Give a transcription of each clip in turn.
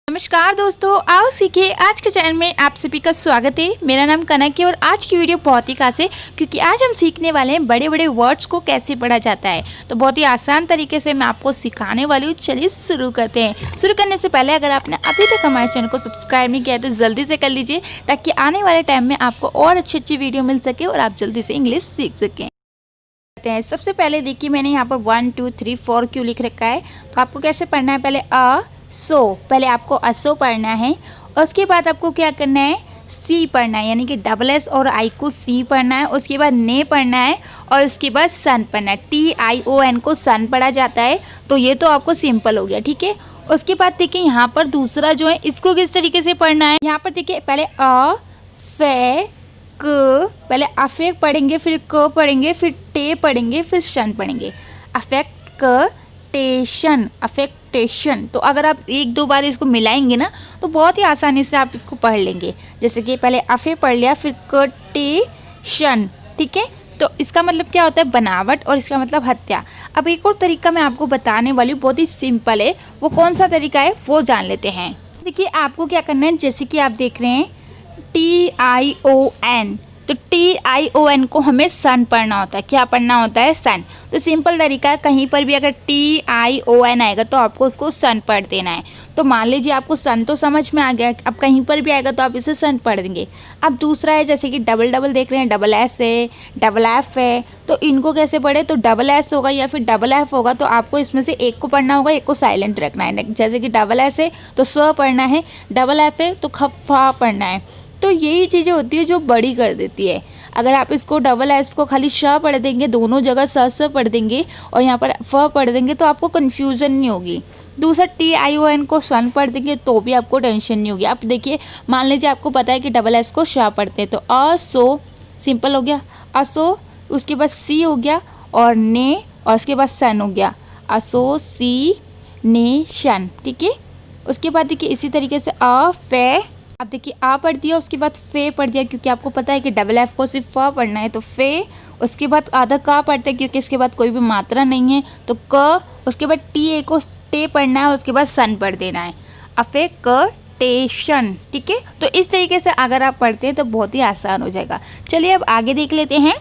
नमस्कार दोस्तों, आओ सीखे आज के चैनल में आप सभी का स्वागत है। मेरा नाम कनक है और आज की वीडियो बहुत ही खास है क्योंकि आज हम सीखने वाले हैं बड़े बड़े वर्ड्स को कैसे पढ़ा जाता है। तो बहुत ही आसान तरीके से मैं आपको सिखाने वाली हूँ। चलिए शुरू करते हैं। शुरू करने से पहले अगर आपने अभी तक हमारे चैनल को सब्सक्राइब नहीं किया है तो जल्दी से कर लीजिए ताकि आने वाले टाइम में आपको और अच्छी वीडियो मिल सके और आप जल्दी से इंग्लिश सीख सकें। सबसे पहले देखिए मैंने यहाँ पर 1 2 3 4 क्यों लिख रखा है। तो आपको कैसे पढ़ना है, पहले सो पहले आपको असो पढ़ना है। उसके बाद आपको क्या करना है, सी पढ़ना है, यानी कि डबल एस और आई को सी पढ़ना है। उसके बाद ने पढ़ना है और उसके बाद सन पढ़ना है। TION को सन पढ़ा जाता है। तो ये तो आपको सिंपल हो गया, ठीक है। उसके बाद देखिए यहाँ पर दूसरा जो है इसको किस तरीके से पढ़ना है। यहाँ पर देखिए पहले फे क, पहले अफेक्ट पढ़ेंगे, फिर क पढ़ेंगे, फिर टे पढ़ेंगे, फिर शन पढ़ेंगे। अफेक्टेशन। तो अगर आप एक दो बार इसको मिलाएंगे ना तो बहुत ही आसानी से आप इसको पढ़ लेंगे। जैसे कि पहले अफे पढ़ लिया, फिर कटेशन, ठीक है। तो इसका मतलब क्या होता है, बनावट, और इसका मतलब हत्या। अब एक और तरीका मैं आपको बताने वाली हूँ, बहुत ही सिंपल है। वो कौन सा तरीका है वो जान लेते हैं। देखिए आपको क्या करना है, जैसे कि आप देख रहे हैं TION, तो TION को हमें सन पढ़ना होता है। क्या पढ़ना होता है, सन। तो सिंपल तरीका है, कहीं पर भी अगर TION आएगा तो आपको उसको सन पढ़ देना है। तो मान लीजिए आपको सन तो समझ में आ गया, अब कहीं पर भी आएगा तो आप इसे सन पढ़ देंगे। अब दूसरा है, जैसे कि डबल देख रहे हैं, डबल एस है, डबल एफ है, तो इनको कैसे पढ़े, तो डबल एस होगा या फिर डबल एफ होगा। तो आपको इसमें से एक को पढ़ना होगा, एक को साइलेंट रखना है। जैसे कि डबल एस है तो स पढ़ना है, डबल एफ है तो खफा पढ़ना है। तो यही चीज़ें होती है जो बड़ी कर देती है। अगर आप इसको डबल एस को खाली श पढ़ देंगे, दोनों जगह स पढ़ देंगे और यहाँ पर फ पढ़ देंगे तो आपको कन्फ्यूज़न नहीं होगी। दूसरा TION को सन पढ़ देंगे तो भी आपको टेंशन नहीं होगी। आप देखिए, मान लीजिए आपको पता है कि डबल एस को श पढ़ते हैं, तो असो सिंपल हो गया, असो। उसके बाद सी हो गया और ने, और उसके बाद सन हो गया, एसोसिनेशन, ठीक है। उसके बाद देखिए इसी तरीके से अब देखिए आ पढ़ दिया, उसके बाद फे पढ़ दिया, क्योंकि आपको पता है कि डबल एफ को सिर्फ फ पढ़ना है, तो फे। उसके बाद आधा का पढ़ते हैं क्योंकि इसके बाद कोई भी मात्रा नहीं है, तो क। उसके बाद TA को टे पढ़ना है, उसके बाद सन पढ़ देना है, अफेक्टेशन, ठीक है। तो इस तरीके से अगर आप पढ़ते हैं तो बहुत ही आसान हो जाएगा। चलिए अब आगे देख लेते हैं।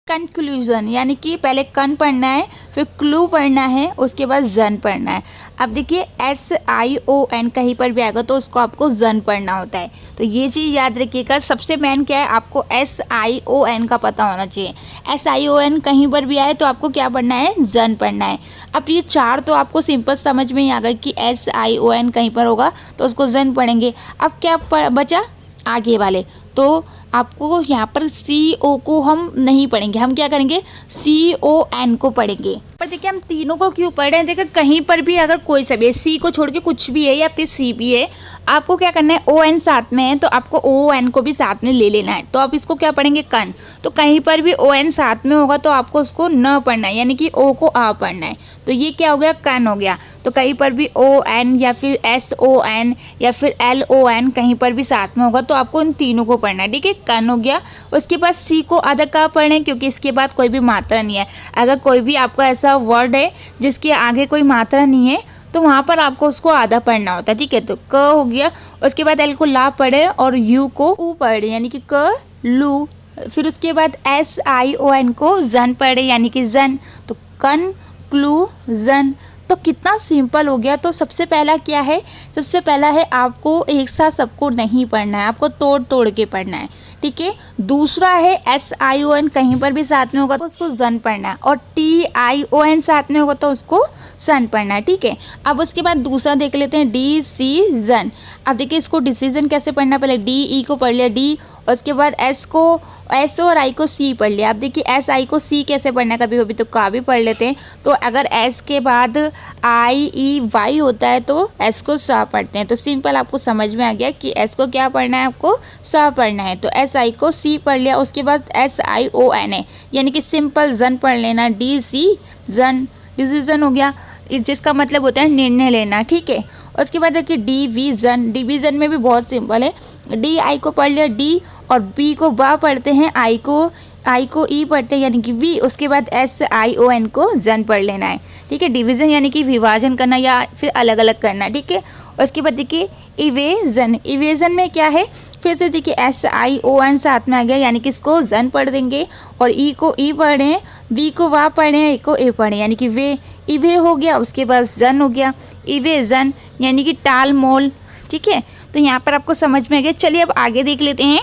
कंक्लूजन, यानी कि पहले कन पढ़ना है, फिर क्लू पढ़ना है, उसके बाद जन पढ़ना है। अब देखिए SION कहीं पर भी आएगा तो उसको आपको जन पढ़ना होता है। तो ये चीज़ याद रखिएगा। सबसे मेन क्या है, आपको SION का पता होना चाहिए। SION कहीं पर भी आए तो आपको क्या पढ़ना है, जन पढ़ना है। अब ये चार तो आपको सिंपल समझ में ही आ गया कि SION कहीं पर होगा तो उसको जन पढ़ेंगे। अब क्या बचा आगे वाले, तो आपको यहाँ पर CO को हम नहीं पढ़ेंगे, हम क्या करेंगे, CON को पढ़ेंगे। पर देखिए हम तीनों को क्यों पढ़ रहे हैं, देखिए कहीं पर भी अगर कोई सा भी है, C को छोड़ के कुछ भी है या फिर C भी है, आपको क्या करना है, ON साथ में है तो आपको ON को भी साथ में ले लेना है। तो आप इसको क्या पढ़ेंगे, कन। तो कहीं पर भी ON साथ में होगा तो आपको उसको न पढ़ना है, यानी कि O को आ पढ़ना है। तो ये क्या हो गया, कन हो गया। तो कहीं पर भी ON या फिर SON या फिर LON कहीं पर भी साथ में होगा तो आपको इन तीनों को पढ़ना है, ठीक है। कन हो गया। उसके बाद C को आधा का पढ़ें क्योंकि इसके बाद कोई भी मात्रा नहीं है। अगर कोई भी आपका ऐसा वर्ड है जिसके आगे कोई मात्रा नहीं है तो वहाँ पर आपको उसको आधा पढ़ना होता है, ठीक है। तो क हो गया। उसके बाद L को ला पढ़े और U को ऊ पढ़े, यानी कि क लू। फिर उसके बाद SION को जन पढ़े, यानी कि जन। तो कन क्लू जन। तो कितना सिंपल हो गया। तो सबसे पहला क्या है, सबसे पहला है आपको एक साथ सबको नहीं पढ़ना है, आपको तोड़ तोड़ के पढ़ना है, ठीक है। दूसरा है SION कहीं पर भी साथ में होगा तो उसको जन पढ़ना है, और TION साथ में होगा तो उसको सन पढ़ना है, ठीक है। अब उसके बाद दूसरा देख लेते हैं, डिसीजन। अब देखिए इसको डिसीजन कैसे पढ़ना है, पहले DE को पढ़ लिया, D। उसके बाद S और I को C पढ़ लिया। अब देखिए SI को C कैसे पढ़ना है, कभी कभी तो का भी पढ़ लेते हैं। तो अगर S के बाद IEY होता है तो S को स पढ़ते हैं। तो सिंपल आपको समझ में आ गया कि S को क्या पढ़ना है, आपको स पढ़ना है। तो SI को C पढ़ लिया। उसके बाद SION है, यानी कि सिंपल जन पढ़ लेना, डिसीजन। डिसीजन हो गया, जिसका मतलब होता है निर्णय लेना, ठीक है। उसके बाद देखिए डिवीज़न। डिवीज़न में भी बहुत सिंपल है, DI को पढ़ लिया, D। और B को बा पढ़ते हैं, I को ई पढ़ते हैं, यानी कि वी। उसके बाद SION को जन पढ़ लेना है, ठीक है। डिवीज़न यानी कि विभाजन करना या फिर अलग अलग करना, ठीक है। उसके बाद देखिए इवेजन, इवेजन में क्या है, फिर से देखिए SION साथ में आ गया, यानी कि इसको जन पढ़ देंगे और ई को ई पढ़ें, वी को वा पढ़ें, ए को ए पढ़ें, यानी कि वे इवे हो गया, उसके बाद जन हो गया, इवेजन यानी कि टाल मोल। ठीक है, तो यहाँ पर आपको समझ में आ गया। चलिए अब आगे देख लेते हैं।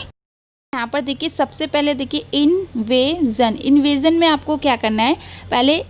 यहाँ पर देखिए सबसे पहले देखिए इनवेजन, इनवेजन में आपको क्या करना है, पहले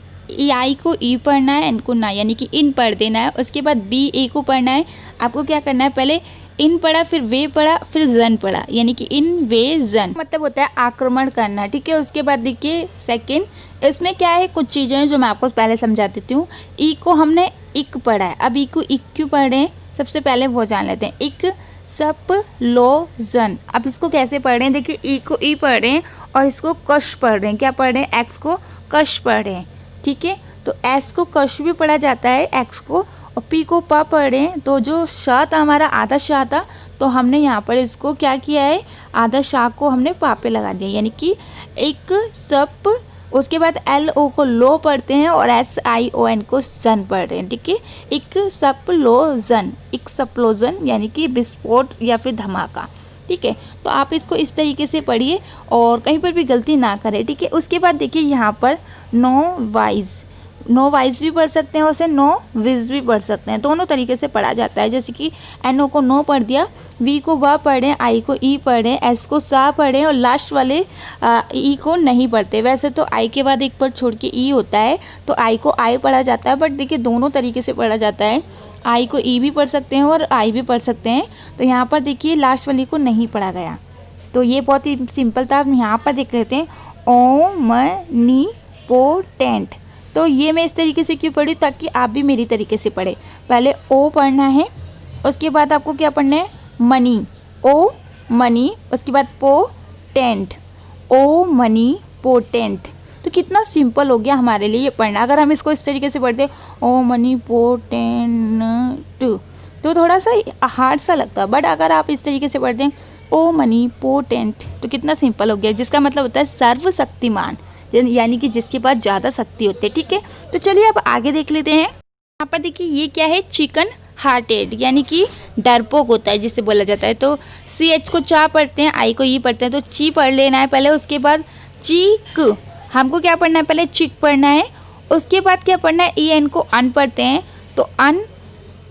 आई को ई पढ़ना है, एन को ना, यानी कि इन पढ़ देना है। उसके बाद बी ए को पढ़ना है। आपको क्या करना है, पहले इन पढ़ा, फिर वे पढ़ा, फिर जन पढ़ा, यानी कि इनवेजन मतलब होता है आक्रमण करना। ठीक है, उसके बाद देखिए सेकंड, इसमें क्या है, कुछ चीज़ें हैं जो मैं आपको पहले समझा देती हूँ। ई को हमने इक पढ़ा है, अब ई को इक क्यों पढ़े हैं, सबसे पहले वो जान लेते हैं। इक सप लो जन, अब इसको कैसे पढ़ रहे हैं, देखिए ई को ई पढ़ रहे हैं और इसको कश पढ़ रहे हैं। क्या पढ़ रहे हैं, एक्स को कश पढ़ रहे हैं। ठीक है, तो एस को कश भी पढ़ा जाता है एक्स को, और पी को प पढ़ रहे हैं। तो जो शाह था हमारा, आधा शाह था, तो हमने यहाँ पर इसको क्या किया है, आधा शाह को हमने पा पे लगा दिया, यानी कि एक सप। उसके बाद LO को लो पढ़ते हैं और SION को जन पढ़ रहे हैं। ठीक है, एक सप्लोजन, एक सप्लोजन यानी कि विस्फोट या फिर धमाका। ठीक है, तो आप इसको इस तरीके से पढ़िए और कहीं पर भी गलती ना करें। ठीक है, उसके बाद देखिए यहाँ पर नो वाइज, नो वाइज भी पढ़ सकते हैं, उसे नो विज भी पढ़ सकते हैं, दोनों तरीके से पढ़ा जाता है। जैसे कि NO को नो पढ़ दिया, V को व पढ़ें, I को ई पढ़ें, S को सा पढ़ें और लास्ट वाले ई को नहीं पढ़ते। वैसे तो I के बाद एक पर छोड़ के ई होता है, तो I को आई पढ़ा जाता है, बट देखिए दोनों तरीके से पढ़ा जाता है। I को ई भी पढ़ सकते हैं और I भी पढ़ सकते हैं। तो यहाँ पर देखिए लास्ट वाली को नहीं पढ़ा गया, तो ये बहुत ही सिंपल था। हम यहाँ पर देख लेते हैं ओमनीपोटेंट। तो ये मैं इस तरीके से क्यों पढ़ी, ताकि आप भी मेरी तरीके से पढ़े। पहले ओ पढ़ना है, उसके बाद आपको क्या पढ़ना है, मनी, ओ मनी, उसके बाद पोटेंट, ओ मनी पोटेंट। तो कितना सिंपल हो गया हमारे लिए ये पढ़ना। अगर हम इसको इस तरीके से पढ़ते ओ मनी पोटेंट, तो थोड़ा सा हार्ड सा लगता है, बट अगर आप इस तरीके से पढ़ते हैं ओ मनी पोटेंट, तो कितना सिंपल हो गया, जिसका मतलब होता है सर्वशक्तिमान, यानी कि जिसके पास ज़्यादा शक्ति होती है। ठीक है, तो चलिए अब आगे देख लेते हैं। यहाँ पर देखिए ये क्या है, चिकन हार्टेड, यानी कि डरपोक होता है जिसे बोला जाता है। तो CH को चा पढ़ते हैं, आई को ई पढ़ते हैं, तो ची पढ़ लेना है पहले। उसके बाद चीक, हमको क्या पढ़ना है, पहले चिक पढ़ना है। उसके बाद क्या पढ़ना है, EN को अन पढ़ते हैं, तो अन,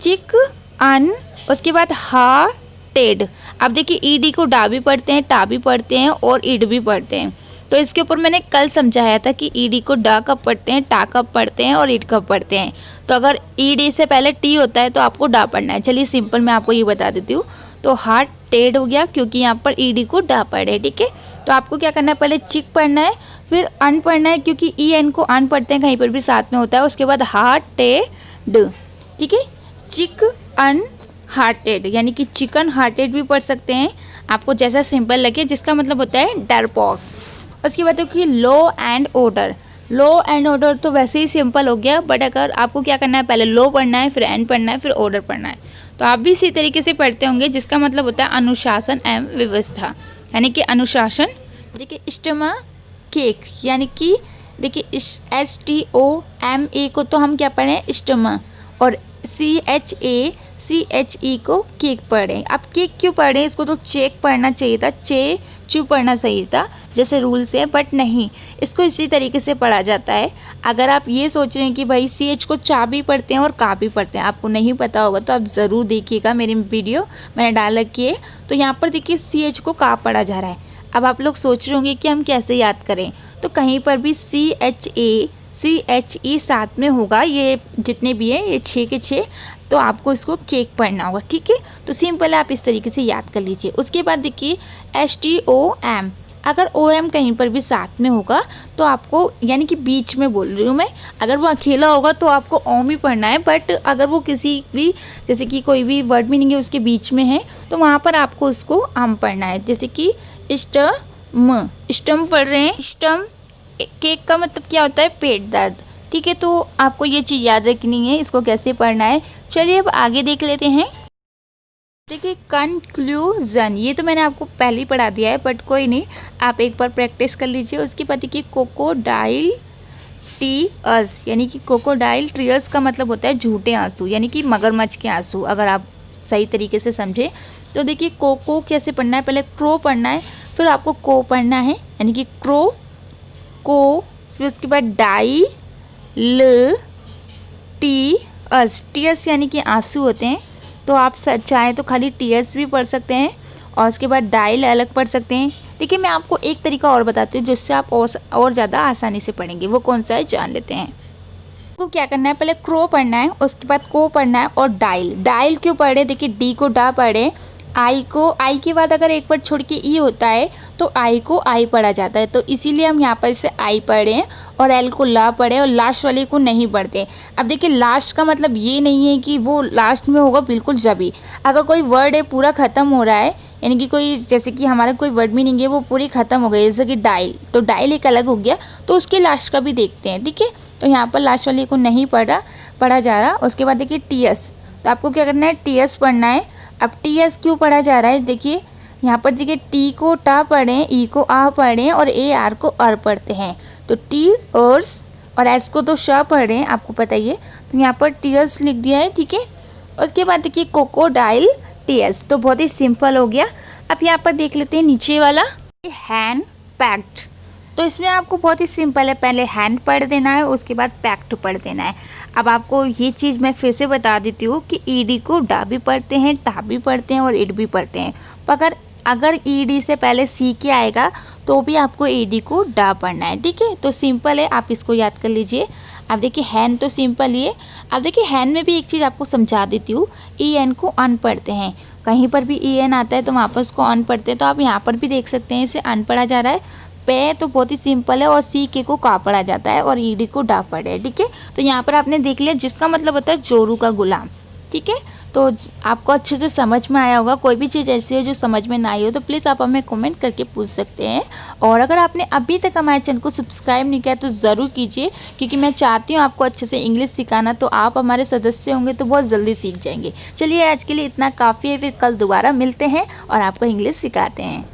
चिक, अन। उसके बाद हार्टेड, अब देखिए ED को डा भी पढ़ते हैं, टा भी पढ़ते हैं और इड भी पढ़ते हैं। तो इसके ऊपर मैंने कल समझाया था कि ED को डा कब पढ़ते हैं, टा कब पढ़ते हैं और इड कब पढ़ते हैं। तो अगर ED से पहले टी होता है तो आपको डा पढ़ना है। चलिए सिंपल मैं आपको ये बता देती हूँ। तो हार्टेड हो गया क्योंकि यहाँ पर ED को डा पढ़े। ठीक है, तो आपको क्या करना है, पहले चिक पढ़ना है, फिर अन पढ़ना है क्योंकि EN को अन पढ़ते हैं, कहीं पर भी साथ में होता है। उसके बाद हार्टेड। ठीक है, चिक अन हार्टेड, यानी कि चिकन हार्टेड भी पढ़ सकते हैं, आपको जैसा सिंपल लगे, जिसका मतलब होता है डरपोक। उसके बाद देखिए law and order, law and order तो वैसे ही सिंपल हो गया, बट अगर आपको क्या करना है, पहले लो पढ़ना है, फिर एंड पढ़ना है, फिर ऑर्डर पढ़ना है। तो आप भी इसी तरीके से पढ़ते होंगे, जिसका मतलब होता है अनुशासन एवं व्यवस्था, यानी कि अनुशासन। देखिए स्टमा केक, यानी कि देखिए STOMA को तो हम क्या पढ़ें, स्टमा, और CHE को केक पढ़ें। अब केक क्यों पढ़ें, इसको तो चेक पढ़ना चाहिए था, चू पढ़ना चाहिए था जैसे रूल से, बट नहीं, इसको इसी तरीके से पढ़ा जाता है। अगर आप ये सोच रहे हैं कि भाई CH को चा भी पढ़ते हैं और का भी पढ़ते हैं, आपको नहीं पता होगा तो आप ज़रूर देखिएगा, मेरी वीडियो मैंने डाल रखी है। तो यहाँ पर देखिए CH को का पढ़ा जा रहा है। अब आप लोग सोच रहे होंगे कि हम कैसे याद करें, तो कहीं पर भी CHE साथ में होगा, ये जितने भी हैं ये 6 के 6, तो आपको इसको केक पढ़ना होगा। ठीक है, तो सिंपल है, आप इस तरीके से याद कर लीजिए। उसके बाद देखिए STOM, अगर OM कहीं पर भी साथ में होगा तो आपको, यानी कि बीच में बोल रही हूँ मैं, अगर वो अकेला होगा तो आपको ओम ही पढ़ना है, बट अगर वो किसी भी, जैसे कि कोई भी वर्ड मीनिंग है उसके बीच में है, तो वहाँ पर आपको उसको आम पढ़ना है। जैसे कि स्टम पढ़ रहे हैं, स्टम केक का मतलब क्या होता है, पेट दर्द। ठीक है, तो आपको ये चीज़ याद रखनी है, इसको कैसे पढ़ना है। चलिए अब आगे देख लेते हैं। देखिए कंक्लूजन, ये तो मैंने आपको पहले ही पढ़ा दिया है, बट कोई नहीं, आप एक बार प्रैक्टिस कर लीजिए। उसके बाद देखिए क्रोकोडाइल टीयर्स, यानी कि क्रोकोडाइल टीयर्स का मतलब होता है झूठे आंसू, यानी कि मगरमच्छ के आंसू, अगर आप सही तरीके से समझे। तो देखिए को कैसे पढ़ना है, पहले क्रो पढ़ना है, फिर आपको को पढ़ना है, यानी कि क्रो को, फिर उसके बाद डाई ल टी अस, टीयर्स यानी कि आंसू होते हैं, तो आप चाहें तो खाली टीयर्स भी पढ़ सकते हैं और उसके बाद डाइल अलग पढ़ सकते हैं। देखिए मैं आपको एक तरीका और बताती हूँ जिससे आप और ज़्यादा आसानी से पढ़ेंगे, वो कौन सा है जान लेते हैं। आपको क्या करना है, पहले क्रो पढ़ना है, उसके बाद को पढ़ना है और डाइल। डाइल क्यों पढ़े, देखिए डी को डा पढ़े, आई को आई के बाद अगर एक बार छोड़ के ई होता है तो आई को आई पढ़ा जाता है, तो इसीलिए हम यहाँ पर इसे आई पढ़े और एल को ला पढ़े और लास्ट वाले को नहीं पढ़ते। अब देखिए लास्ट का मतलब ये नहीं है कि वो लास्ट में होगा बिल्कुल जब ही, अगर कोई वर्ड है पूरा ख़त्म हो रहा है, यानी कि कोई जैसे कि हमारा कोई वर्ड मीनिंग है वो पूरी ख़त्म हो गई, जैसे कि डाइल, तो डाइल एक अलग हो गया, तो उसके लास्ट का भी देखते हैं, ठीक है। तो यहाँ पर लास्ट वाले को नहीं पढ़ा जा रहा। उसके बाद देखिए टीएस, तो आपको क्या करना है, टीएस पढ़ना है। अब टीएस क्यों पढ़ा जा रहा है, देखिए यहाँ पर देखिए टी को टा पढ़ें, ई को आ पढ़ें और ए आर को अर पढ़ते हैं, तो टी अर्स, और एस को तो श पढ़ें, आपको पता ही है, तो यहाँ पर टीएस लिख दिया है, ठीक है। उसके बाद देखिए कोकोडाइल टीएस, तो बहुत ही सिंपल हो गया। अब यहाँ पर देख लेते हैं नीचे वाला हैंड पैक्ड, तो इसमें आपको बहुत ही सिंपल है, पहले हैंड पढ़ देना है, उसके बाद पैक्ड पढ़ देना है। अब आपको ये चीज़ मैं फिर से बता देती हूँ कि ईडी को डा भी पढ़ते हैं, टा भी पढ़ते हैं और इड भी पढ़ते हैं, पर अगर ईडी से पहले सी के आएगा तो भी आपको ईडी को डा पढ़ना है, ठीक है। तो सिंपल है, आप इसको याद कर लीजिए। अब देखिए हैन तो सिंपल ही है। अब देखिए हैन में भी एक चीज़ आपको समझा देती हूँ, ई एन को अन पढ़ते हैं, कहीं पर भी ई एन आता है तो वहाँ पर उसको अन पढ़ते हैं, तो आप यहाँ पर भी देख सकते हैं इसे अन पढ़ा जा रहा है। पे तो बहुत ही सिंपल है और सी के को का पढ़ा जाता है और ईडी को डा पढ़े है, ठीक है। तो यहाँ पर आपने देख लिया जिसका मतलब होता है जोरू का गुलाम, ठीक है। तो आपको अच्छे से समझ में आया होगा। कोई भी चीज़ ऐसी हो जो समझ में ना आई हो तो प्लीज़ आप हमें कमेंट करके पूछ सकते हैं। और अगर आपने अभी तक हमारे चैनल को सब्सक्राइब नहीं किया तो ज़रूर कीजिए, क्योंकि मैं चाहती हूँ आपको अच्छे से इंग्लिश सिखाना, तो आप हमारे सदस्य होंगे तो बहुत जल्दी सीख जाएंगे। चलिए आज के लिए इतना काफ़ी है, फिर कल दोबारा मिलते हैं और आपको इंग्लिश सिखाते हैं।